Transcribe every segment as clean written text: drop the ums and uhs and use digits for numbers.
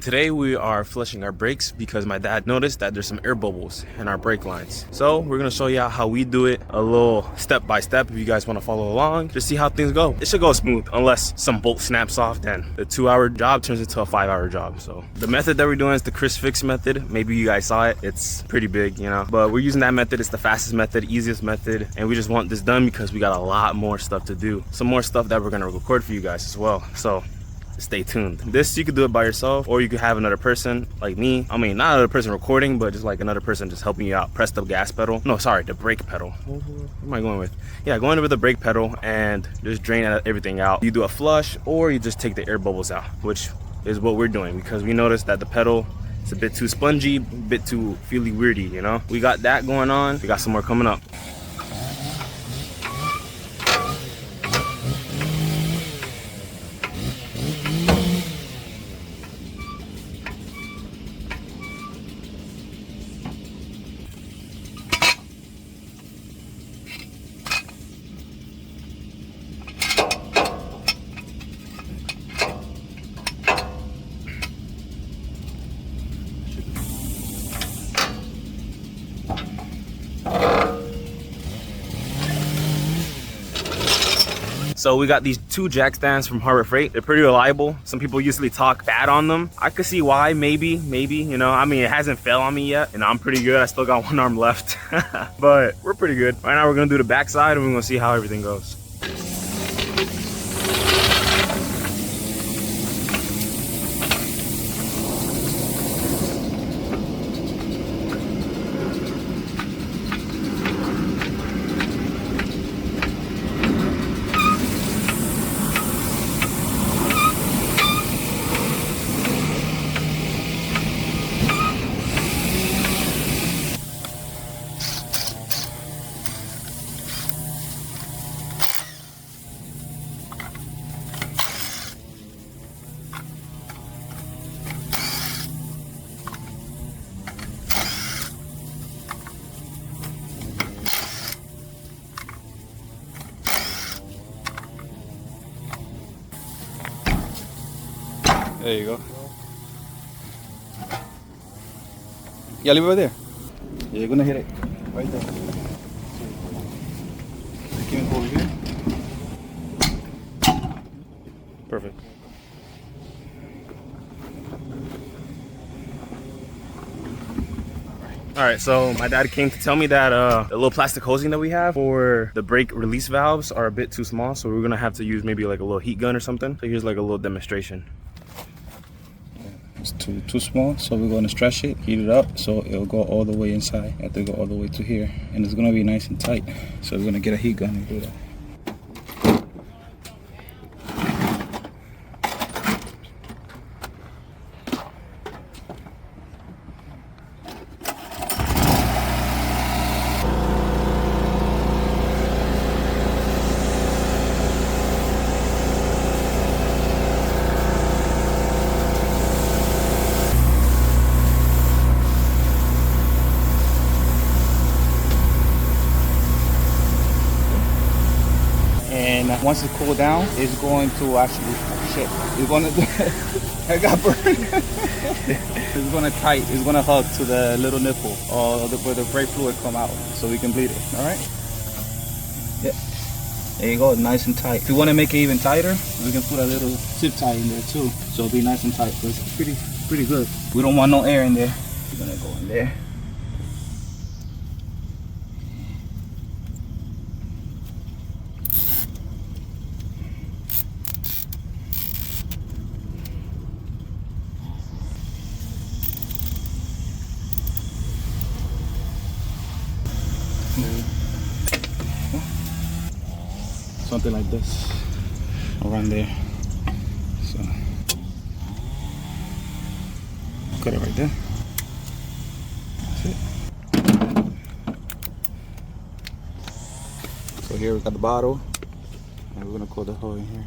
Today we are flushing our brakes because my dad noticed that there's some air bubbles in our brake lines. So we're gonna show you how we do it, a little step by step if you guys wanna follow along, just see how things go. It should go smooth unless some bolt snaps off, then the 2-hour job turns into a 5-hour job. So the method that we're doing is the Chris Fix method. Maybe you guys saw it, it's pretty big, you know, but we're using that method. It's the fastest method, easiest method, and we just want this done because we got a lot more stuff to do. Some more stuff that we're gonna record for you guys as well. So stay tuned. This, you could do it by yourself, or you could have another person like me. I mean, not another person recording, but just like another person just helping you out. Press the gas pedal. No, sorry, the brake pedal. What am I going with? Yeah, going over the brake pedal and just drain everything out. You do a flush, or you just take the air bubbles out, which is what we're doing because we noticed that the pedal is a bit too spongy, a bit too feely weirdy, you know? We got that going on. We got some more coming up. So we got these 2 jack stands from Harbor Freight. They're pretty reliable. Some people usually talk bad on them. I could see why, maybe, you know, I mean, it hasn't fell on me yet, and I'm pretty good. I still got 1 arm left, but we're pretty good. Right now we're gonna do the backside and we're gonna see how everything goes. There you go. Yeah, leave it right there. Yeah, you're gonna hit it right there. Can you over here? Perfect. All right, so my dad came to tell me that the little plastic hosing that we have for the brake release valves are a bit too small, so we're gonna have to use maybe like a little heat gun or something. So here's like a little demonstration. It's too small, so we're going to stretch it, heat it up, so it'll go all the way inside. It have to go all the way to here, and it's going to be nice and tight. So we're going to get a heat gun and do that. And once it cools down, it's going to actually, it's going to, I got burned. It's going to tight, it's going to hug to the little nipple or where the brake fluid come out so we can bleed it, all right? Yeah, there you go, nice and tight. If you want to make it even tighter, we can put a little zip tie in there too, so it'll be nice and tight, but it's pretty good. We don't want no air in there. We're going to go in there. Something like this around there. So cut it right there. That's it. So here we got the bottle, and we're gonna close the hole in here.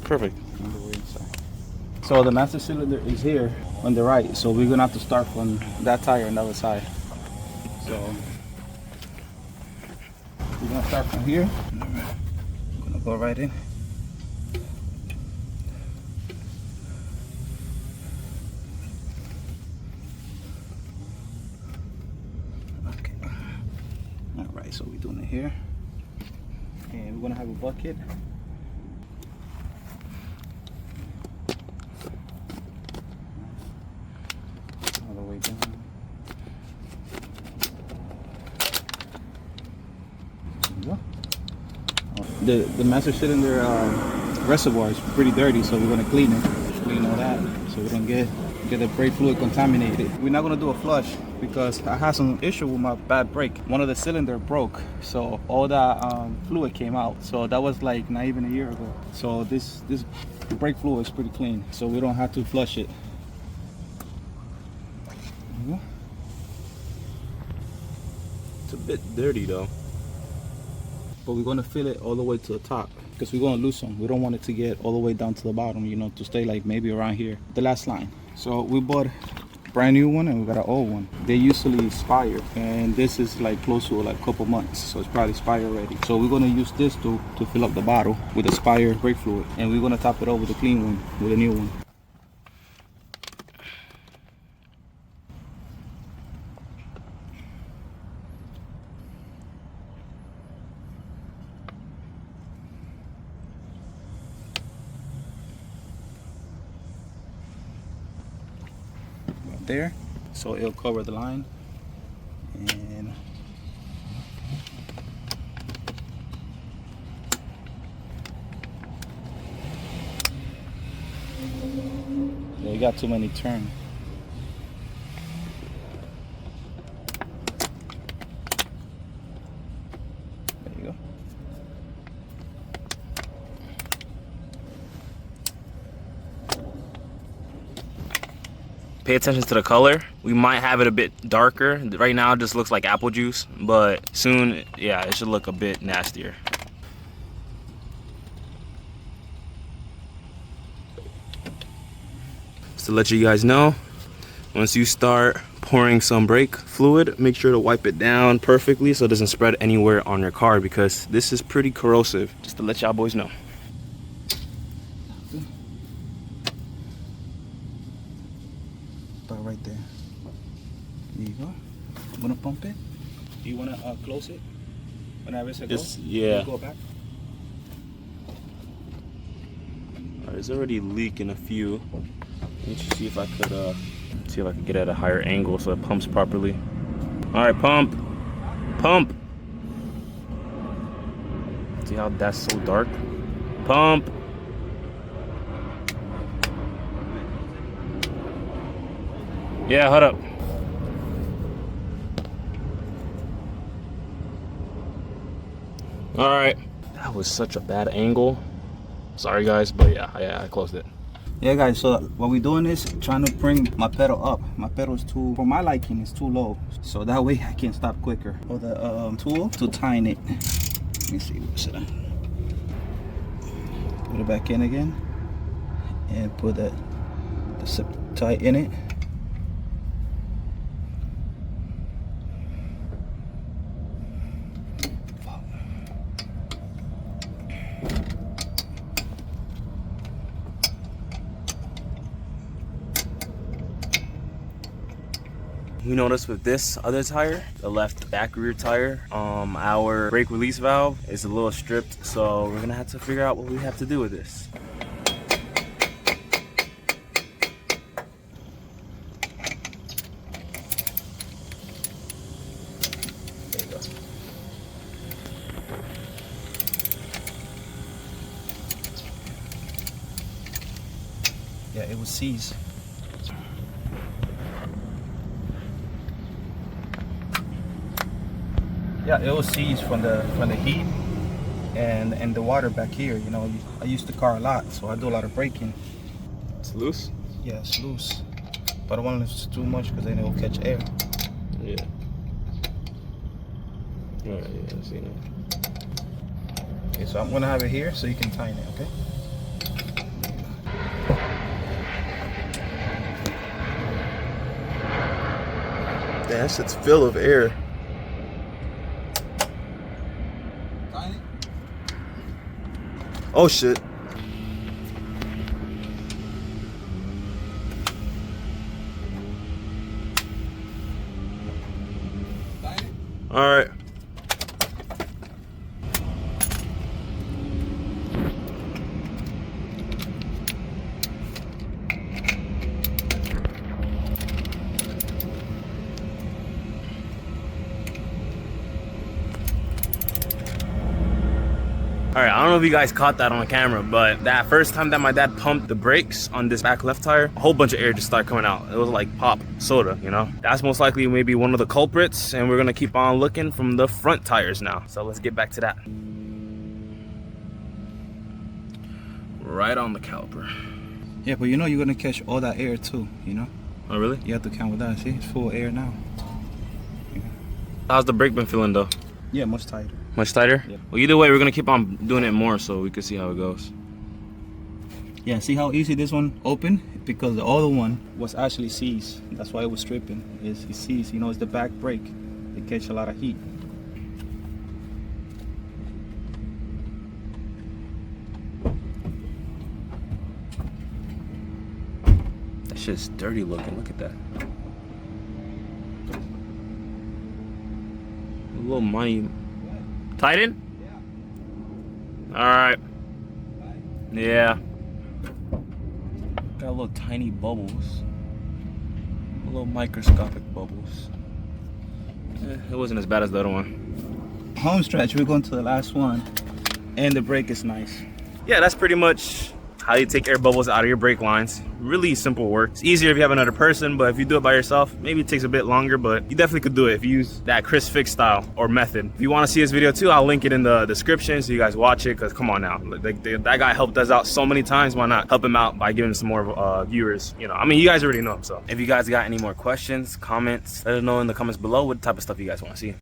Perfect. On the way inside. So the master cylinder is here on the right. So we're gonna have to start from that tire on the other side. So we're gonna start from here. I'm gonna go right in. Okay. All right, so we're doing it here. And we're gonna have a bucket. All the way down. The master cylinder reservoir is pretty dirty, so we're gonna clean it. Clean all that, so we don't get the brake fluid contaminated. We're not gonna do a flush because I had some issue with my bad brake. One of the cylinder broke, so all that fluid came out. So that was like not even a year ago. So this brake fluid is pretty clean, so we don't have to flush it. It's a bit dirty though. But we're gonna fill it all the way to the top because we're gonna lose some. We don't want it to get all the way down to the bottom, you know, to stay like maybe around here, the last line. So we bought a brand new one and we got an old one. They usually expire, and this is like close to like a couple months, so it's probably expired already. So we're gonna use this to fill up the bottle with expired brake fluid, and we're gonna top it over with a clean one, with a new one. There, so it'll cover the line. And yeah, you got too many turns. There you go. Pay attention to the color. We might have it a bit darker. Right now it just looks like apple juice, but soon, yeah, it should look a bit nastier. Just to let you guys know, once you start pouring some brake fluid, make sure to wipe it down perfectly so it doesn't spread anywhere on your car, because this is pretty corrosive. Just to let y'all boys know. Right there. There you go. I'm gonna pump it. Do you wanna close it? Whenever it's Just, yeah. Go back. Alright, there's already leaking a few. Let me just see if I could get at a higher angle so it pumps properly. Alright, pump. Pump. See how that's so dark? Pump. Yeah, hold up. All right. That was such a bad angle. Sorry guys, but yeah, I closed it. Yeah guys, so what we're doing is trying to bring my pedal up. My pedal is too, for my liking, it's too low. So that way I can stop quicker. For the tool to tighten it. Let me see, what's it at? Put it back in again. And put the zip tie in it. We noticed with this other tire, the left back rear tire, our brake release valve is a little stripped, so we're gonna have to figure out what we have to do with this. There you go. Yeah, it will seize. Yeah, it will seize from the heat and the water back here. You know, I use the car a lot, so I do a lot of braking. It's loose? Yeah, it's loose, but I don't want it too much because then it will catch air. Yeah. All right, yeah, I see that. Okay, so I'm gonna have it here so you can tighten it. Okay. that shit's full of air. Oh shit. All right. All right, I don't know if you guys caught that on camera, but that first time that my dad pumped the brakes on this back left tire, a whole bunch of air just started coming out. It was like pop soda, you know? That's most likely maybe one of the culprits, and we're gonna keep on looking from the front tires now. So let's get back to that. Right on the caliper. Yeah, but you know you're gonna catch all that air too, you know? Oh, really? You have to count with that. See, it's full air now. Yeah. How's the brake been feeling though? Yeah, much tighter. Much tighter? Yeah. Well, either way, we're gonna keep on doing it more so we can see how it goes. Yeah, see how easy this one opened? Because the other one was actually seized. That's why it was stripping. It's seized, you know, it's the back brake. It catch a lot of heat. That shit's dirty looking, look at that. A little money. Tighten? Yeah. All right. Yeah. Got little tiny bubbles. Little microscopic bubbles. It wasn't as bad as the other one. Home stretch, we're going to the last one. And the brake is nice. Yeah, that's pretty much how you take air bubbles out of your brake lines. Really simple work. It's easier if you have another person, but if you do it by yourself, maybe it takes a bit longer, but you definitely could do it if you use that Chris Fix style or method. If you want to see this video too, I'll link it in the description so you guys watch it, because come on now. That guy helped us out so many times. Why not help him out by giving some more viewers? You know, I mean, you guys already know him, so. If you guys got any more questions, comments, let us know in the comments below what type of stuff you guys want to see.